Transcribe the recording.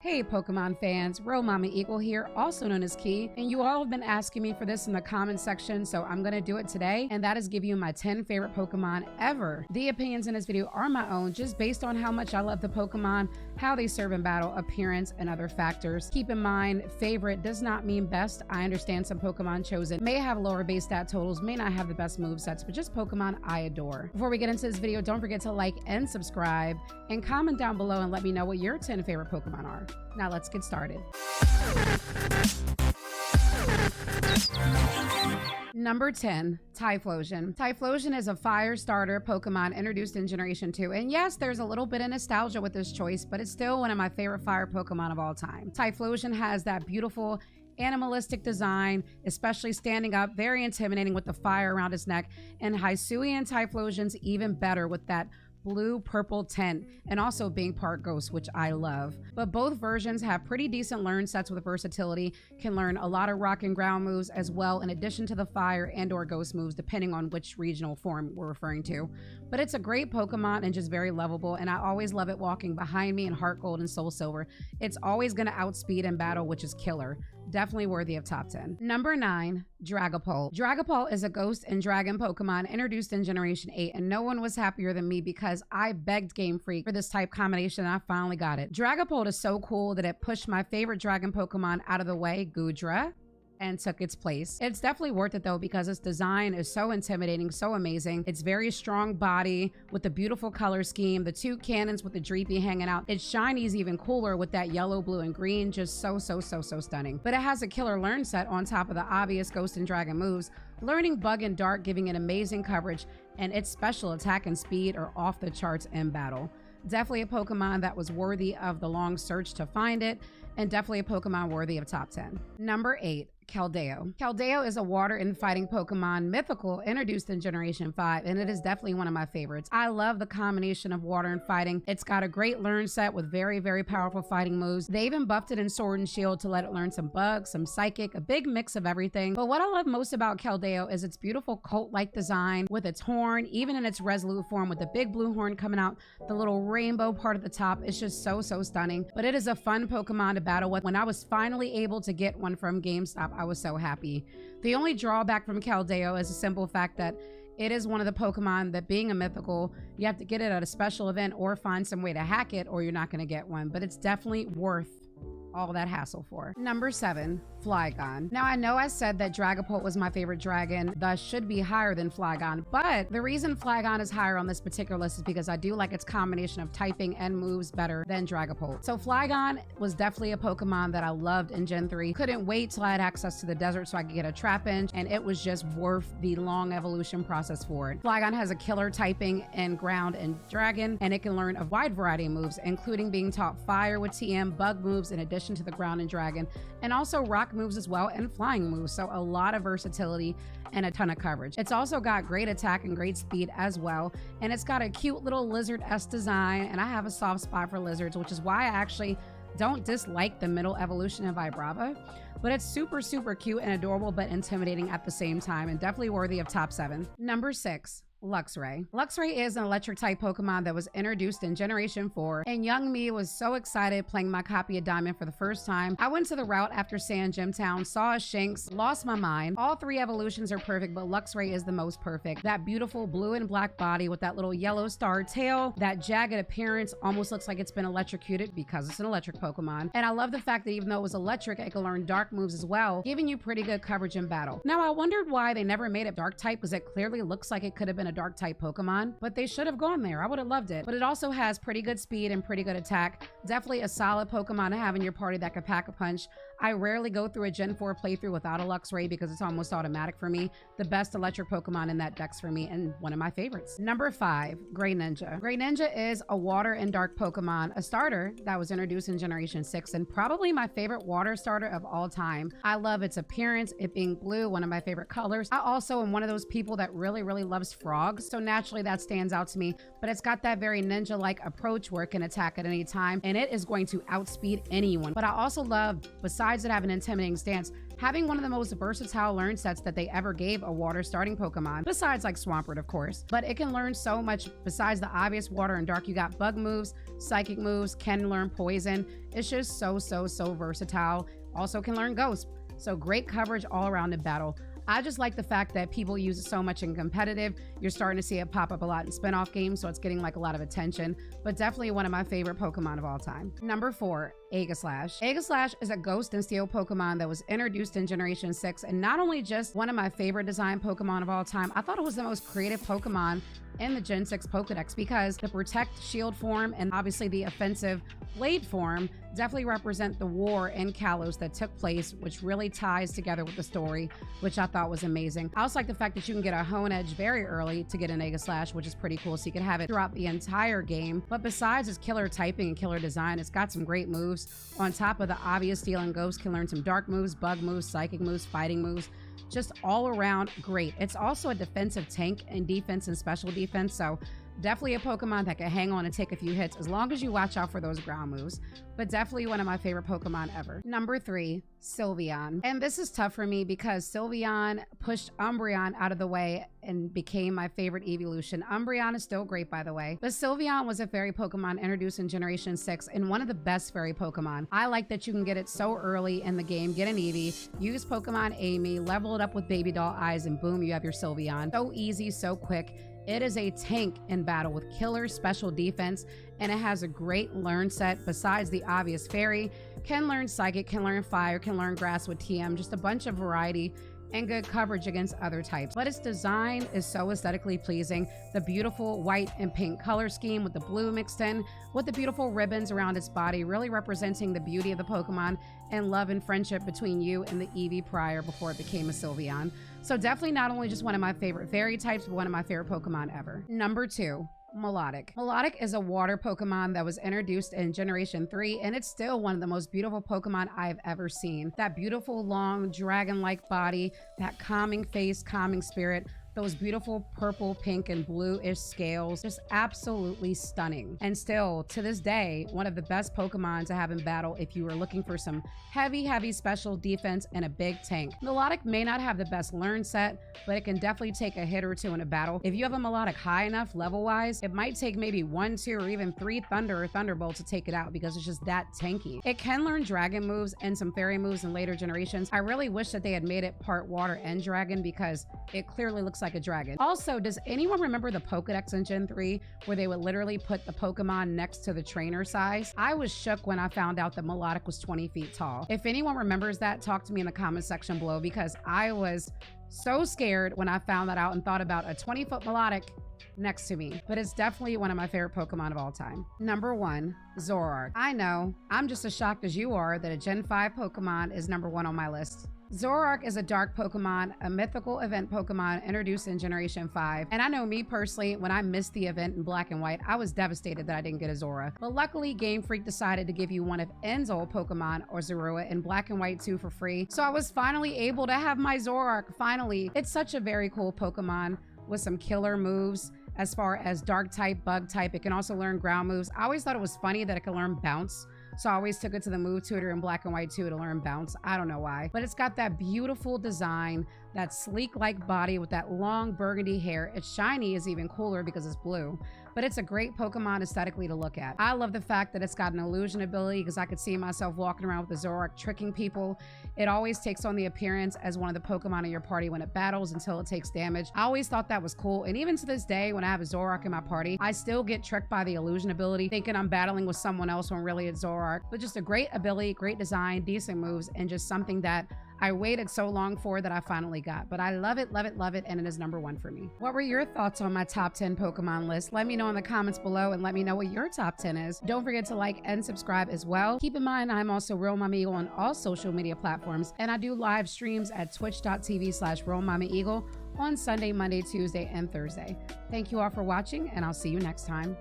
Hey Pokemon fans, Real Mama Eagle here, also known as Key, and you all have been asking me for this in the comment section, so I'm gonna do it today, and that is give you my 10 favorite Pokemon ever. The opinions in this video are my own, just based on how much I love the Pokemon, how they serve in battle, appearance, and other factors. Keep in mind, favorite does not mean best. I understand some Pokemon chosen may have lower base stat totals, may not have the best movesets, but just Pokemon I adore. Before we get into this video, don't forget to like and subscribe, and comment down below and let me know what your 10 favorite Pokemon are. Now let's get started. Number 10, Typhlosion. Typhlosion is a fire starter Pokemon introduced in Generation 2. And yes, there's a little bit of nostalgia with this choice, but it's still one of my favorite fire Pokemon of all time. Typhlosion has that beautiful animalistic design, especially standing up, very intimidating with the fire around his neck. And Hisuian Typhlosion's even better with that blue-purple tint, and also being part ghost, which I love. But both versions have pretty decent learn sets with versatility, can learn a lot of rock and ground moves as well, in addition to the fire and or ghost moves, depending on which regional form we're referring to. But it's a great Pokemon and just very lovable, and I always love it walking behind me in Heart Gold and Soul Silver. It's always going to outspeed in battle, which is killer. Definitely worthy of top 10. Number 9, Dragapult. Dragapult is a ghost and dragon Pokemon introduced in Generation 8, and no one was happier than me because I begged Game Freak for this type combination and I finally got it. Dragapult is so cool that it pushed my favorite dragon Pokemon out of the way, Goodra, and took its place. It's definitely worth it though because its design is so intimidating, so amazing. It's very strong body with the beautiful color scheme, the two cannons with the Dreepy hanging out. Its shiny is even cooler with that yellow, blue, and green, just so stunning. But it has a killer learn set on top of the obvious ghost and dragon moves, learning Bug and Dark, giving it amazing coverage, and its special attack and speed are off the charts in battle. Definitely a Pokemon that was worthy of the long search to find it, and definitely a Pokemon worthy of top 10. Number 8, Keldeo. Keldeo is a water and fighting Pokemon, mythical, introduced in Generation 5, and it is definitely one of my favorites. I love the combination of water and fighting. It's got a great learn set with very powerful fighting moves. They even buffed it in Sword and Shield to let it learn some bugs, some psychic, a big mix of everything. But what I love most about Keldeo is its beautiful cult-like design with its horn, even in its resolute form with the big blue horn coming out, the little rainbow part at the top. It's just so stunning. But it is a fun Pokemon to battle with. When I was finally able to get one from GameStop, I was so happy. The only drawback from Keldeo is the simple fact that it is one of the Pokemon that, being a mythical, you have to get it at a special event or find some way to hack it or you're not going to get one. But it's definitely worth all that hassle for. Number 7, Flygon. Now I know I said that Dragapult was my favorite dragon, thus should be higher than Flygon, but the reason Flygon is higher on this particular list is because I do like its combination of typing and moves better than Dragapult. So Flygon was definitely a Pokemon that I loved in Gen 3. Couldn't wait till I had access to the desert so I could get a Trapinch, and it was just worth the long evolution process for it. Flygon has a killer typing in ground and dragon, and it can learn a wide variety of moves, including being taught fire with TM, bug moves in addition to the ground and dragon, and also rock moves as well, and flying moves. So a lot of versatility and a ton of coverage. It's also got great attack and great speed as well, and it's got a cute little lizard-esque design, and I have a soft spot for lizards, which is why I actually don't dislike the middle evolution of Vibrava, but it's super cute and adorable but intimidating at the same time, and definitely worthy of top 7. Number 6, Luxray. Luxray is an electric type Pokemon that was introduced in Generation 4, and young me was so excited playing my copy of Diamond for the first time. I went to the route after Sand Gym Town, saw a Shinx, lost my mind. All 3 evolutions are perfect, but Luxray is the most perfect. That beautiful blue and black body with that little yellow star tail, that jagged appearance, almost looks like it's been electrocuted because it's an electric Pokemon. And I love the fact that even though it was electric, it can learn dark moves as well, giving you pretty good coverage in battle. Now I wondered why they never made it dark type, because it clearly looks like it could have been a dark type Pokemon, but they should have gone there. I would have loved it. But it also has pretty good speed and pretty good attack. Definitely a solid Pokemon to have in your party that could pack a punch. I rarely go through a Gen 4 playthrough without a Luxray because it's almost automatic for me. The best electric Pokemon in that dex for me, and one of my favorites. Number 5, Greninja. Greninja is a water and dark Pokemon, a starter that was introduced in Generation 6, and probably my favorite water starter of all time. I love its appearance, it being blue, one of my favorite colors. I also am one of those people that really loves frog frog, so naturally that stands out to me, but it's got that very ninja-like approach where it can attack at any time, and it is going to outspeed anyone. But I also love, besides it having an intimidating stance, having one of the most versatile learn sets that they ever gave a water starting Pokemon, besides like Swampert, of course. But it can learn so much besides the obvious water and dark. You got bug moves, psychic moves, can learn poison. It's just so versatile. Also can learn ghost. So great coverage all around in battle. I just like the fact that people use it so much in competitive. You're starting to see it pop up a lot in spin-off games, so it's getting like a lot of attention, but definitely one of my favorite Pokemon of all time. Number 4, Aegislash. Aegislash is a Ghost and Steel Pokemon that was introduced in Generation 6, and not only just one of my favorite design Pokemon of all time, I thought it was the most creative Pokemon in the Gen 6 Pokedex because the Protect Shield form and obviously the offensive Blade form definitely represent the war in Kalos that took place, which really ties together with the story, which I thought was amazing. I also like the fact that you can get a Hone Edge very early to get an Aegislash, which is pretty cool, so you can have it throughout the entire game. But besides its killer typing and killer design, it's got some great moves. On top of the obvious Steel and Ghost, can learn some dark moves, bug moves, psychic moves, fighting moves. Just all around great. It's also a defensive tank in defense and special defense, so definitely a Pokemon that can hang on and take a few hits as long as you watch out for those ground moves. But definitely one of my favorite Pokemon ever. Number 3, Sylveon. And this is tough for me because Sylveon pushed Umbreon out of the way and became my favorite evolution. Umbreon is still great, by the way, but Sylveon was a fairy Pokemon introduced in Generation 6 and one of the best fairy Pokemon. I like that you can get it so early in the game, get an Eevee, use Pokemon Amy, level it up with baby doll eyes, and boom, you have your Sylveon. So easy, so quick. It is a tank in battle with killer special defense, and it has a great learn set besides the obvious fairy. Can learn psychic, can learn fire, can learn grass with TM, just a bunch of variety and good coverage against other types. But its design is so aesthetically pleasing. The beautiful white and pink color scheme with the blue mixed in, with the beautiful ribbons around its body, really representing the beauty of the Pokemon and love and friendship between you and the Eevee prior before it became a Sylveon. So definitely not only just one of my favorite fairy types, but one of my favorite Pokemon ever. Number 2, Melodic. Melodic is a water Pokemon that was introduced in Generation 3, and it's still one of the most beautiful Pokemon I've ever seen. That beautiful, long, dragon-like body, that calming face, calming spirit, those beautiful purple, pink, and bluish scales, just absolutely stunning. And still, to this day, one of the best Pokemon to have in battle if you were looking for some heavy special defense and a big tank. Melodic may not have the best learn set, but it can definitely take a hit or two in a battle. If you have a Melodic high enough level-wise, it might take maybe 1, 2, or even 3 Thunder or Thunderbolt to take it out because it's just that tanky. It can learn dragon moves and some fairy moves in later generations. I really wish that they had made it part water and dragon because it clearly looks like a dragon. Also, does anyone remember the Pokedex in Gen 3 where they would literally put the Pokemon next to the trainer size? I was shook when I found out that Melodic was 20 feet tall. If anyone remembers that, talk to me in the comment section below because I was so scared when I found that out and thought about a 20-foot Melodic next to me. But it's definitely one of my favorite Pokemon of all time. Number 1, Zoroark. I know, I'm just as shocked as you are that a Gen 5 Pokemon is number 1 on my list. Zoroark is a dark Pokemon, a mythical event Pokemon introduced in Generation 5. And I know me personally, when I missed the event in Black and White, I was devastated that I didn't get a Zora. But luckily, Game Freak decided to give you one of N's old Pokemon, or Zorua, in Black and White 2 for free. So I was finally able to have my Zoroark, finally. It's such a very cool Pokemon with some killer moves. As far as dark type, bug type, it can also learn ground moves. I always thought it was funny that it could learn bounce. So I always took it to the move tutor in Black and White 2 to learn bounce. I don't know why, but it's got that beautiful design, that sleek-like body with that long burgundy hair. It's shiny is even cooler because it's blue, but it's a great Pokemon aesthetically to look at. I love the fact that it's got an illusion ability because I could see myself walking around with the Zoroark tricking people. It always takes on the appearance as one of the Pokemon in your party when it battles until it takes damage. I always thought that was cool, and even to this day, when I have a Zoroark in my party, I still get tricked by the illusion ability, thinking I'm battling with someone else when really it's Zoroark. But just a great ability, great design, decent moves, and just something that I waited so long for that I finally got. But I love it, and it is number 1 for me. What were your thoughts on my top 10 Pokemon list? Let me know in the comments below and let me know what your top 10 is. Don't forget to like and subscribe as well. Keep in mind, I'm also Real Mama Eagle on all social media platforms, and I do live streams at twitch.tv/RealMamaEagle on Sunday, Monday, Tuesday, and Thursday. Thank you all for watching, and I'll see you next time.